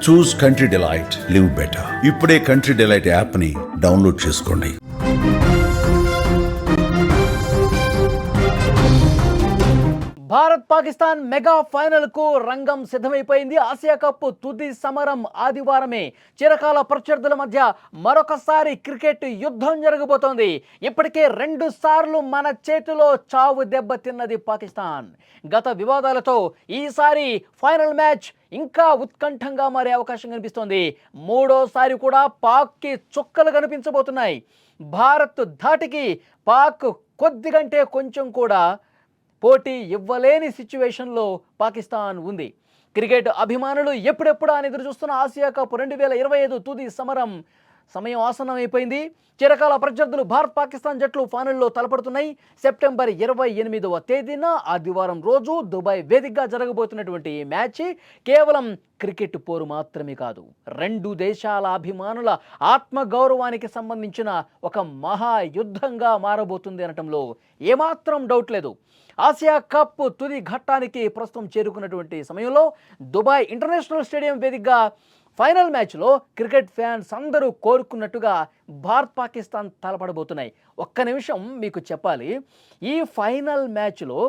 చూస్ country delight, live better. ఇప్పుడే country delight app ని download చేసుకోండి. భారత్ పాకిస్తాన్ మెగా ఫైనల్ కు రంగం సిద్ధమైపోయింది. ఆసియా కప్ తుది సమరం ఆదివారమే. చిరకాల ప్రత్యర్థుల మధ్య మరొకసారి క్రికెట్ యుద్ధం జరగబోతోంది. ఇప్పటికే 2 సార్లు మన చేతిలో చావు దెబ్బ తిన్నది పాకిస్తాన్. గత వివాదాలతో ఈసారి ఫైనల్ మ్యాచ్ ఇంకా ఉత్కంఠంగా మారే అవకాశం కనిపిస్తోంది. మూడోసారి కూడా పాక్కి చుక్కలు కనిపించబోతున్నాయి. భారత్ ధాటికి పాక్ కొద్దిగంటే కొంచెం కూడా పోటీ ఇవ్వలేని సిచ్యువేషన్లో పాకిస్తాన్ ఉంది. క్రికెట్ అభిమానులు ఎప్పుడెప్పుడా అని ఎదురు చూస్తున్న ఆసియా కప్ 2025 తుది సమయం ఆసన్నమైపోయింది. చిరకాల ప్రత్యర్థులు భారత్ పాకిస్తాన్ జట్లు ఫైనల్లో తలపడుతున్నాయి. సెప్టెంబర్ 28వ తేదీన ఆదివారం రోజు దుబాయ్ వేదికగా జరగబోతున్నటువంటి ఈ మ్యాచ్ కేవలం క్రికెట్ పోరు మాత్రమే కాదు, 2 దేశాల అభిమానుల ఆత్మగౌరవానికి సంబంధించిన ఒక మహాయుద్ధంగా మారబోతుంది అనటంలో ఏమాత్రం డౌట్ లేదు. ఆసియా కప్ తుది ఘట్టానికి ప్రస్తుతం చేరుకున్నటువంటి సమయంలో దుబాయ్ ఇంటర్నేషనల్ స్టేడియం వేదికగా ఫైనల్ మ్యాచ్లో క్రికెట్ ఫ్యాన్స్ అందరూ కోరుకున్నట్టుగా భారత్ పాకిస్తాన్ తలపడబోతున్నాయి. ఒక్క నిమిషం మీకు చెప్పాలి, ఈ ఫైనల్ మ్యాచ్లో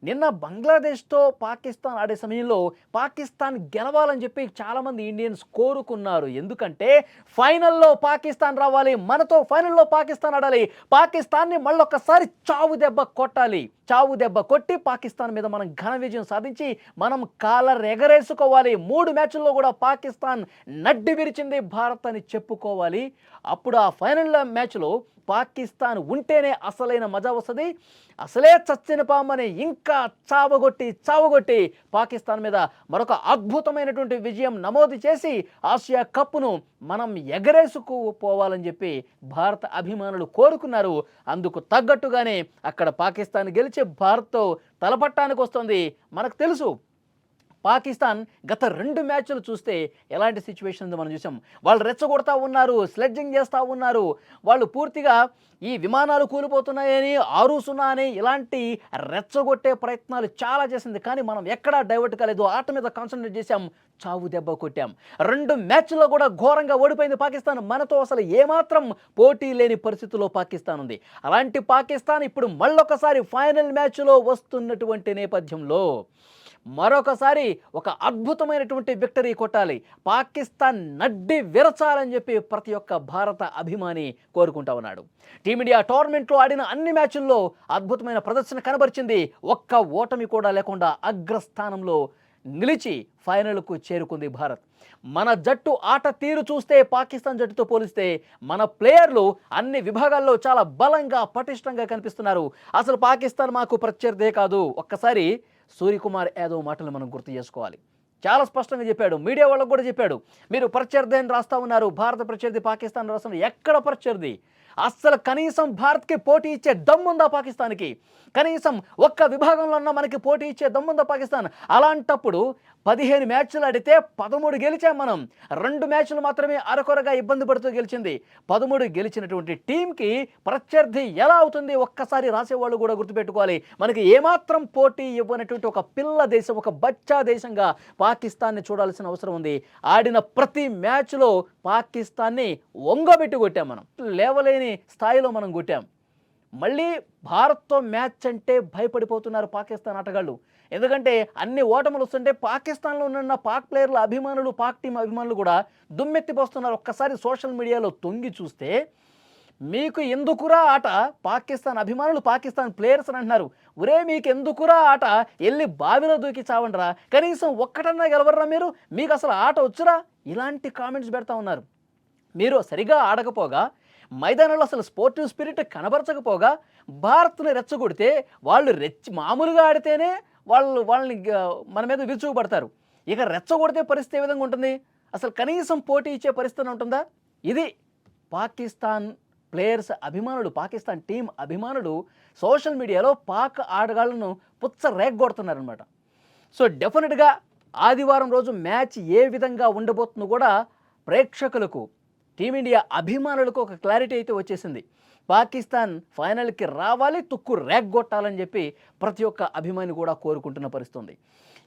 నిన్న బంగ్లాదేశ్తో పాకిస్తాన్ ఆడే సమయంలో పాకిస్తాన్ గెలవాలని చెప్పి చాలామంది ఇండియన్స్ కోరుకున్నారు. ఎందుకంటే ఫైనల్లో పాకిస్తాన్ రావాలి, మనతో ఫైనల్లో పాకిస్తాన్ ఆడాలి, పాకిస్తాన్ని మళ్ళొక్కసారి చావు దెబ్బ కొట్టాలి, చావు దెబ్బ కొట్టి పాకిస్తాన్ మీద మనం ఘన విజయం సాధించి మనం కాలర్ ఎగరేసుకోవాలి, 3 మ్యాచ్ల్లో కూడా పాకిస్తాన్ నడ్డి విరిచింది భారత్ అని చెప్పుకోవాలి. అప్పుడు ఆ ఫైనల్ మ్యాచ్లో పాకిస్తాన్ ఉంటేనే అసలైన మజా వస్తుంది. అసలే చచ్చిన పామని ఇంకా చావగొట్టి పాకిస్తాన్ మీద మరొక అద్భుతమైనటువంటి విజయం నమోదు చేసి ఆసియా కప్ను మనం ఎగరేసుకుపోవాలని చెప్పి భారత అభిమానులు కోరుకున్నారు. అందుకు తగ్గట్టుగానే అక్కడ పాకిస్తాన్ గెలిచి భారత్తో తలపట్టానికి వస్తుంది. మనకు తెలుసు పాకిస్తాన్ గత 2 మ్యాచ్లు చూస్తే ఎలాంటి సిచ్యువేషన్ ఉందో మనం చూసాం. వాళ్ళు రెచ్చగొడతా ఉన్నారు, స్లెడ్జింగ్ చేస్తూ ఉన్నారు, వాళ్ళు పూర్తిగా ఈ విమానాలు కూలిపోతున్నాయని 6-0 అని ఇలాంటి రెచ్చగొట్టే ప్రయత్నాలు చాలా చేసింది. కానీ మనం ఎక్కడా డైవర్ట్ కాలేదు, ఆట మీద కాన్సన్ట్రేట్ చేశాం, చావు దెబ్బ కొట్టాం. 2 మ్యాచ్ల్లో కూడా ఘోరంగా ఓడిపోయింది పాకిస్తాన్. మనతో అసలు ఏమాత్రం పోటీ లేని పరిస్థితిలో పాకిస్తాన్ ఉంది. అలాంటి పాకిస్తాన్ ఇప్పుడు మళ్ళొకసారి ఫైనల్ మ్యాచ్లో వస్తున్నటువంటి నేపథ్యంలో మరొకసారి ఒక అద్భుతమైనటువంటి విక్టరీ కొట్టాలి, పాకిస్తాన్ నడ్డి విరచాలని చెప్పి ప్రతి ఒక్క భారత అభిమాని కోరుకుంటా ఉన్నాడు. టీమిండియా టోర్నమెంట్లో ఆడిన అన్ని మ్యాచ్ల్లో అద్భుతమైన ప్రదర్శన కనబరిచింది. ఒక్క ఓటమి కూడా లేకుండా అగ్రస్థానంలో నిలిచి ఫైనల్కు చేరుకుంది భారత్. మన జట్టు ఆట తీరు చూస్తే పాకిస్తాన్ జట్టుతో పోలిస్తే మన ప్లేయర్లు అన్ని విభాగాల్లో చాలా బలంగా పటిష్టంగా కనిపిస్తున్నారు. అసలు పాకిస్తాన్ మాకు ప్రత్యర్థే కాదు. ఒక్కసారి సూర్యకుమార్ యాదవ్ మాటలు మనం గుర్తు చేసుకోవాలి. చాలా స్పష్టంగా చెప్పాడు, మీడియా వాళ్ళకు కూడా చెప్పాడు, మీరు ప్రత్యర్థి అని రాస్తా ఉన్నారు, భారత ప్రత్యర్థి పాకిస్తాన్ రాస్తున్నారు. ఎక్కడ ప్రత్యర్థి? అస్సలు కనీసం భారత్కి పోటీ ఇచ్చే దమ్ముందా పాకిస్తాన్కి? కనీసం ఒక్క విభాగంలో ఉన్న మనకి పోటీ ఇచ్చే దమ్ముందా పాకిస్తాన్? అలాంటప్పుడు 15 మ్యాచ్లు ఆడితే 13 గెలిచాం మనం. 2 మ్యాచ్లు మాత్రమే అరకొరగా ఇబ్బంది పడుతూ గెలిచింది. 13 గెలిచినటువంటి టీంకి ప్రత్యర్థి ఎలా అవుతుంది? ఒక్కసారి రాసేవాళ్ళు కూడా గుర్తుపెట్టుకోవాలి. మనకి ఏమాత్రం పోటీ ఇవ్వనటువంటి ఒక పిల్ల దేశం, ఒక బచ్చా దేశంగా పాకిస్తాన్ని చూడాల్సిన అవసరం ఉంది. ఆడిన ప్రతి మ్యాచ్లో పాకిస్తాన్ని వంగబెట్టి కొట్టాం మనం, లేవలేని స్థాయిలో మనం కొట్టాం. మళ్ళీ భారత్తో మ్యాచ్ అంటే భయపడిపోతున్నారు పాకిస్తాన్ ఆటగాళ్ళు. ఎందుకంటే అన్ని ఓటములు వస్తుంటే పాకిస్తాన్లో ఉన్న పాక్ ప్లేయర్ల అభిమానులు, పాక్ టీం అభిమానులు కూడా దుమ్మెత్తిపోస్తున్నారు. ఒక్కసారి సోషల్ మీడియాలో తొంగి చూస్తే మీకు ఎందుకురా ఆట? పాకిస్తాన్ అభిమానులు పాకిస్తాన్ ప్లేయర్స్ అని అంటున్నారు. ఒరే మీకు ఎందుకురా ఆట? వెళ్ళి బావిలో దూకి చావండిరా, కనీసం ఒక్కటన్నా గెలవర్రా మీరు, మీకు అసలు ఆట వచ్చురా? ఇలాంటి కామెంట్స్ పెడతా ఉన్నారు. మీరు సరిగా ఆడకపోగా, మైదానంలో అసలు స్పోర్టివ్ స్పిరిట్ కనబరచకపోగా భారత్ని రెచ్చగొడితే వాళ్ళు మామూలుగా ఆడితేనే వాళ్ళని మన మీద విరుచుకుపడతారు. ఇక రెచ్చగొడితే పరిస్థితి ఏ విధంగా ఉంటుంది? అసలు కనీసం పోటీ ఇచ్చే పరిస్థితి ఉంటుందా? ఇది పాకిస్తాన్ ప్లేయర్స్ అభిమానులు, పాకిస్తాన్ టీం అభిమానులు సోషల్ మీడియాలో పాక్ ఆటగాళ్లను పుచ్చ రేగ్గొడుతున్నారనమాట. సో డెఫినెట్గా ఆదివారం రోజు మ్యాచ్ ఏ విధంగా ఉండబోతుందో కూడా ప్రేక్షకులకు, టీమిండియా అభిమానులకు ఒక క్లారిటీ అయితే వచ్చేసింది. పాకిస్తాన్ ఫైనల్కి రావాలి, తుక్కు రేగ్గొట్టాలని చెప్పి ప్రతి ఒక్క అభిమాని కూడా కోరుకుంటున్న పరిస్థితుంది.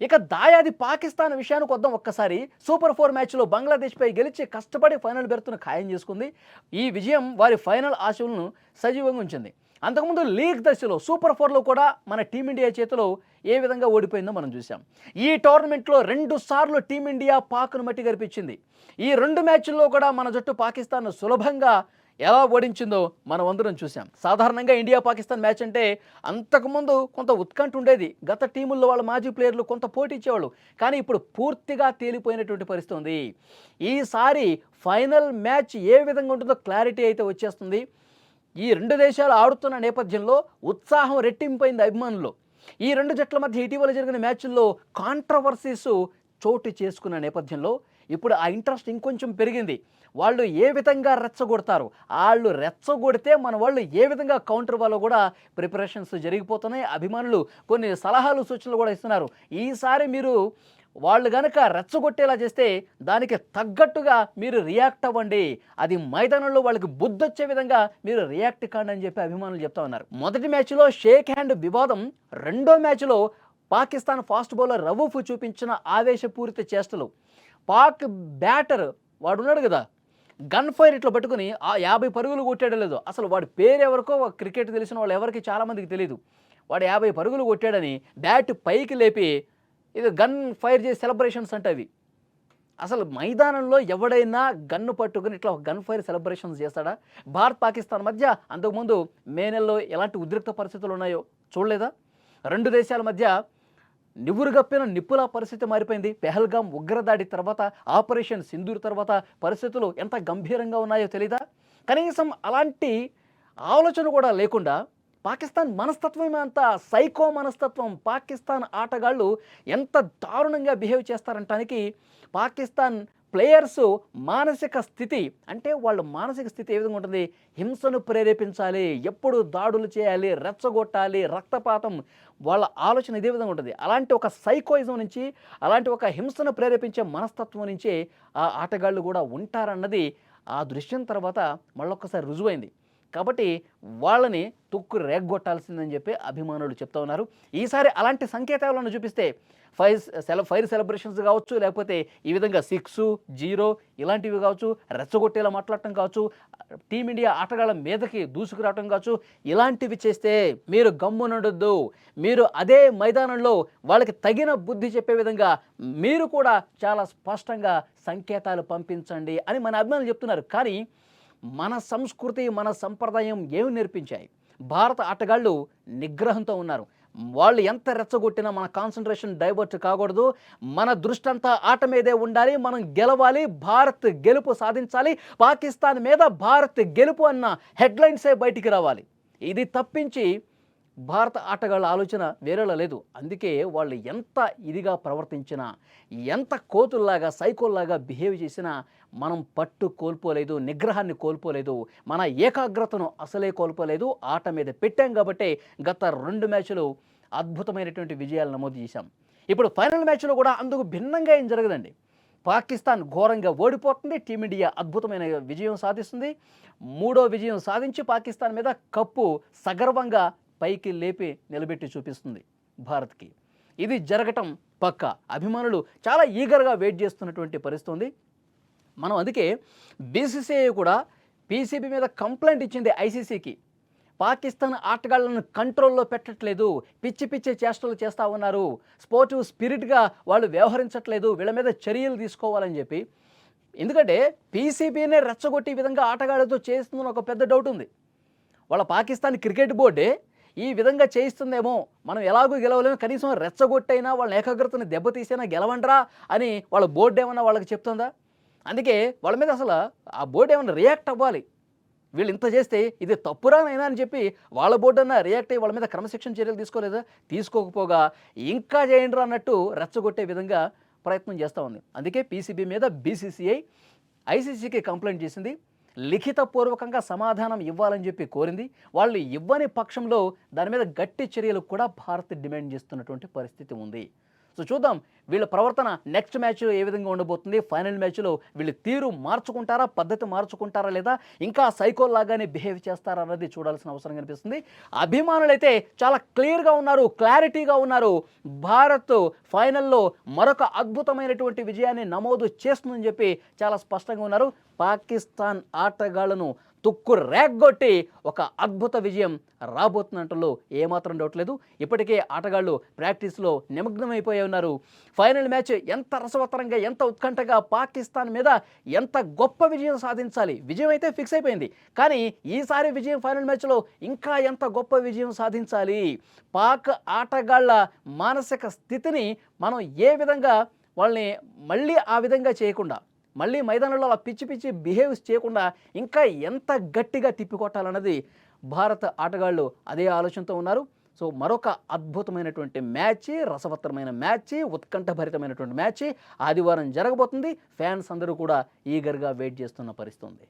ఇక దాయాది పాకిస్తాన్ విషయానికి వద్దాం ఒక్కసారి. సూపర్ 4 మ్యాచ్లో బంగ్లాదేశ్పై గెలిచి కష్టపడి ఫైనల్ బెర్త్ను ఖాయం చేసుకుంది. ఈ విజయం వారి ఫైనల్ ఆశలను సజీవంగా ఉంచింది. అంతకుముందు లీగ్ దశలో సూపర్ 4లో కూడా మన టీమిండియా చేతిలో ఏ విధంగా ఓడిపోయిందో మనం చూసాం. ఈ టోర్నమెంట్లో 2 సార్లు టీమిండియా పాక్ను మట్టి గరిపించింది. ఈ 2 మ్యాచ్ల్లో కూడా మన జట్టు పాకిస్తాన్ను సులభంగా ఎలా ఓడించిందో మనం అందరం చూసాం. సాధారణంగా ఇండియా పాకిస్తాన్ మ్యాచ్ అంటే అంతకుముందు కొంత ఉత్కంఠ ఉండేది. గత టీముల్లో వాళ్ళ మాజీ ప్లేయర్లు కొంత పోటీ ఇచ్చేవాళ్ళు. కానీ ఇప్పుడు పూర్తిగా తేలిపోయినటువంటి పరిస్థితి ఉంది. ఈసారి ఫైనల్ మ్యాచ్ ఏ విధంగా ఉంటుందో క్లారిటీ అయితే వచ్చేస్తుంది. ఈ 2 దేశాలు ఆడుతున్న నేపథ్యంలో ఉత్సాహం రెట్టింపైంది అభిమానులు. ఈ 2 జట్ల మధ్య ఇటీవల జరిగిన మ్యాచ్ల్లో కాంట్రవర్సీస్ చోటు చేసుకున్న నేపథ్యంలో ఇప్పుడు ఆ ఇంట్రెస్ట్ ఇంకొంచెం పెరిగింది. వాళ్ళు ఏ విధంగా రెచ్చగొడతారు, వాళ్ళు రెచ్చగొడితే మన వాళ్ళు ఏ విధంగా కౌంటర్ ఇవ్వాలో కూడా ప్రిపరేషన్స్ జరిగిపోతున్నాయి. అభిమానులు కొన్ని సలహాలు సూచనలు కూడా ఇస్తున్నారు. ఈసారి మీరు వాళ్ళు గనక రెచ్చగొట్టేలా చేస్తే దానికి తగ్గట్టుగా మీరు రియాక్ట్ అవ్వండి, అది మైదానంలో వాళ్ళకి బుద్ధొచ్చే విధంగా మీరు రియాక్ట్ కాండి అని చెప్పి అభిమానులు చెప్తా ఉన్నారు. మొదటి మ్యాచ్లో షేక్ హ్యాండ్ వివాదం, రెండో మ్యాచ్లో పాకిస్తాన్ ఫాస్ట్ బౌలర్ రవూఫ్ చూపించిన ఆవేశపూరిత చేష్టలు. పాక్ బ్యాటర్ వాడు ఉన్నాడు కదా, గన్ ఫైర్ ఇట్లా పట్టుకుని 50 పరుగులు కొట్టాడో లేదో, అసలు వాడి పేరు ఎవరికో క్రికెట్ తెలిసిన వాళ్ళు ఎవరికి చాలామందికి తెలియదు. వాడు 50 పరుగులు కొట్టాడని బ్యాట్ పైకి లేపి ఇది గన్ ఫైర్ చేసి సెలబ్రేషన్స్ అంటే అవి. అసలు మైదానంలో ఎవడైనా గన్ను పట్టుకుని ఇట్లా గన్ ఫైర్ సెలబ్రేషన్స్ చేస్తాడా? భారత్ పాకిస్తాన్ మధ్య అంతకుముందు మే నెలలో ఎలాంటి ఉద్రిక్త పరిస్థితులు ఉన్నాయో చూడలేదా? 2 దేశాల మధ్య నివురుగప్పిన నిప్పుల పరిస్థితి మారిపోయింది. పెహల్గాం ఉగ్రదాడి తర్వాత, ఆపరేషన్ సింధూర్ తర్వాత పరిస్థితులు ఎంత గంభీరంగా ఉన్నాయో తెలీదా? కనీసం అలాంటి ఆలోచన కూడా లేకుండా పాకిస్తాన్ మనస్తత్వం అంత సైకో మనస్తత్వం. పాకిస్తాన్ ఆటగాళ్ళు ఎంత దారుణంగా బిహేవ్ చేస్తారంటానికి పాకిస్తాన్ ప్లేయర్స్ మానసిక స్థితి, అంటే వాళ్ళ మానసిక స్థితి ఏ విధంగా ఉంటుంది? హింసను ప్రేరేపించాలి, ఎప్పుడు దాడులు చేయాలి, రెచ్చగొట్టాలి, రక్తపాతం, వాళ్ళ ఆలోచన ఇదే విధంగా ఉంటుంది. అలాంటి ఒక సైకోయిజం నుంచి, అలాంటి ఒక హింసను ప్రేరేపించే మనస్తత్వం నుంచే ఆ ఆటగాళ్ళు కూడా ఉంటారన్నది ఆ దృశ్యం తర్వాత మళ్ళొక్కసారి రుజువైంది. కాబట్టి వాళ్ళని తుక్కు రేగ్గొట్టాల్సిందని చెప్పి అభిమానులు చెప్తా ఉన్నారు. ఈసారి అలాంటి సంకేతాలను చూపిస్తే ఫైర్ సెలబ్రేషన్స్ కావచ్చు, లేకపోతే ఈ విధంగా 6, 0 ఇలాంటివి కావచ్చు, రెచ్చగొట్టేలా మాట్లాడటం కావచ్చు, టీమిండియా ఆటగాళ్ళ మీదకి దూసుకురావటం కావచ్చు, ఇలాంటివి చేస్తే మీరు గమ్మునుండొద్దు, మీరు అదే మైదానంలో వాళ్ళకి తగిన బుద్ధి చెప్పే విధంగా మీరు కూడా చాలా స్పష్టంగా సంకేతాలు పంపించండి అని మన అభిమానులు చెప్తున్నారు. కానీ మన సంస్కృతి, మన సంప్రదాయం ఏమి నేర్పించాయి? భారత ఆటగాళ్ళు నిగ్రహంతో ఉన్నారు. వాళ్ళు ఎంత రెచ్చగొట్టినా మన కాన్సన్ట్రేషన్ డైవర్ట్ కాకూడదు, మన దృష్టి అంతా ఆట మీదే ఉండాలి, మనం గెలవాలి, భారత్ గెలుపు సాధించాలి, పాకిస్తాన్ మీద భారత్ గెలుపు అన్న హెడ్లైన్సే బయటికి రావాలి. ఇది తప్పించి భారత ఆటగాళ్ళ ఆలోచన వేరేలా లేదు. అందుకే వాళ్ళు ఎంత ఇదిగా ప్రవర్తించినా, ఎంత కోతుల్లాగా సైకోల్లాగా బిహేవ్ చేసినా మనం పట్టు కోల్పోలేదు, నిగ్రహాన్ని కోల్పోలేదు, మన ఏకాగ్రతను అసలే కోల్పోలేదు. ఆట మీద పెట్టాం కాబట్టి గత 2 మ్యాచ్లు అద్భుతమైనటువంటి విజయాలు నమోదు చేశాం. ఇప్పుడు ఫైనల్ మ్యాచ్లో కూడా అందుకు భిన్నంగా ఏం జరగదండి. పాకిస్తాన్ ఘోరంగా ఓడిపోతుంది, టీమిండియా అద్భుతమైన విజయం సాధిస్తుంది. 3వ విజయం సాధించి పాకిస్తాన్ మీద కప్పు సగర్వంగా పైకి లేపి నిలబెట్టి చూపిస్తుంది భారత్కి. ఇది జరగటం పక్కా. అభిమానులు చాలా ఈగర్గా వెయిట్ చేస్తున్నటువంటి పరిస్థితి ఉంది. మనం అందుకే బీసీసీఐ కూడా పీసీబీ మీద కంప్లైంట్ ఇచ్చింది ఐసీసీకి. పాకిస్తాన్ ఆటగాళ్లను కంట్రోల్లో పెట్టట్లేదు, పిచ్చి పిచ్చి చేష్టలు చేస్తూ ఉన్నారు, స్పోర్టివ్ స్పిరిట్గా వాళ్ళు వ్యవహరించట్లేదు, వీళ్ళ మీద చర్యలు తీసుకోవాలని చెప్పి. ఎందుకంటే పీసీబీనే రెచ్చగొట్టి విధంగా ఆటగాళ్లతో చేస్తుందని ఒక పెద్ద డౌట్ ఉంది. వాళ్ళ పాకిస్తాన్ క్రికెట్ బోర్డే ఈ విధంగా చేయిస్తుందేమో, మనం ఎలాగూ గెలవలేము, కనీసం రెచ్చగొట్టైనా వాళ్ళ ఏకాగ్రతను దెబ్బతీసైనా గెలవండ్రా అని వాళ్ళ బోర్డు ఏమన్నా వాళ్ళకి చెప్తుందా? అందుకే వాళ్ళ మీద అసలు ఆ బోర్డు ఏమన్నా రియాక్ట్ అవ్వాలి. వీళ్ళు ఇంత చేస్తే ఇది తప్పురానైనా అని చెప్పి వాళ్ళ బోర్డు అన్న రియాక్ట్ అయ్యి వాళ్ళ మీద క్రమశిక్షణ చర్యలు తీసుకోలేదా? తీసుకోకపోగా ఇంకా చేయండి అన్నట్టు రెచ్చగొట్టే విధంగా ప్రయత్నం చేస్తూ ఉంది. అందుకే పీసీబీ మీద బీసీసీఐ ఐసీసీకి కంప్లైంట్ చేసింది. లిఖితపూర్వకంగా సమాధానం ఇవ్వాలని చెప్పి కోరింది. వాళ్ళు ఇవ్వని పక్షంలో దాని మీద గట్టి చర్యలు కూడా భారత్ డిమాండ్ చేస్తున్నటువంటి పరిస్థితి ఉంది. సో చూద్దాం వీళ్ళ ప్రవర్తన నెక్స్ట్ మ్యాచ్ ఏ విధంగా ఉండబోతుంది, ఫైనల్ మ్యాచ్లో వీళ్ళు తీరు మార్చుకుంటారా, పద్ధతి మార్చుకుంటారా, లేదా ఇంకా సైకోల్ లాగానే బిహేవ్ చేస్తారా అన్నది చూడాల్సిన అవసరం కనిపిస్తుంది. అభిమానులైతే చాలా క్లియర్గా ఉన్నారు, క్లారిటీగా ఉన్నారు. భారత్ ఫైనల్లో మరొక అద్భుతమైనటువంటి విజయాన్ని నమోదు చేస్తుందని చెప్పి చాలా స్పష్టంగా ఉన్నారు. పాకిస్తాన్ ఆటగాళ్లను తుక్కు రేగ్గొట్టి ఒక అద్భుత విజయం రాబోతున్నట్లు ఏమాత్రం డౌట్ లేదు. ఇప్పటికే ఆటగాళ్ళు ప్రాక్టీస్లో నిమగ్నమైపోయి ఉన్నారు. ఫైనల్ మ్యాచ్ ఎంత రసవత్తరంగా, ఎంత ఉత్కంఠగా, పాకిస్తాన్ మీద ఎంత గొప్ప విజయం సాధించాలి. విజయం అయితే ఫిక్స్ అయిపోయింది, కానీ ఈసారి విజయం ఫైనల్ మ్యాచ్లో ఇంకా ఎంత గొప్ప విజయం సాధించాలి. పాక్ ఆటగాళ్ల మానసిక స్థితిని మనం ఏ విధంగా వాళ్ళని మళ్ళీ ఆ విధంగా చేయకుండా, మళ్ళీ మైదానంలో అలా పిచ్చి పిచ్చి బిహేవ్స్ చేయకుండా ఇంకా ఎంత గట్టిగా తిప్పికొట్టాలన్నది భారత ఆటగాళ్ళు అదే ఆలోచనతో ఉన్నారు. సో మరొక అద్భుతమైనటువంటి మ్యాచ్, రసవత్తరమైన మ్యాచ్, ఉత్కంఠభరితమైనటువంటి మ్యాచ్ ఆదివారం జరగబోతుంది. ఫ్యాన్స్ అందరూ కూడా ఈగర్గా వెయిట్ చేస్తున్న పరిస్థితి ఉంది.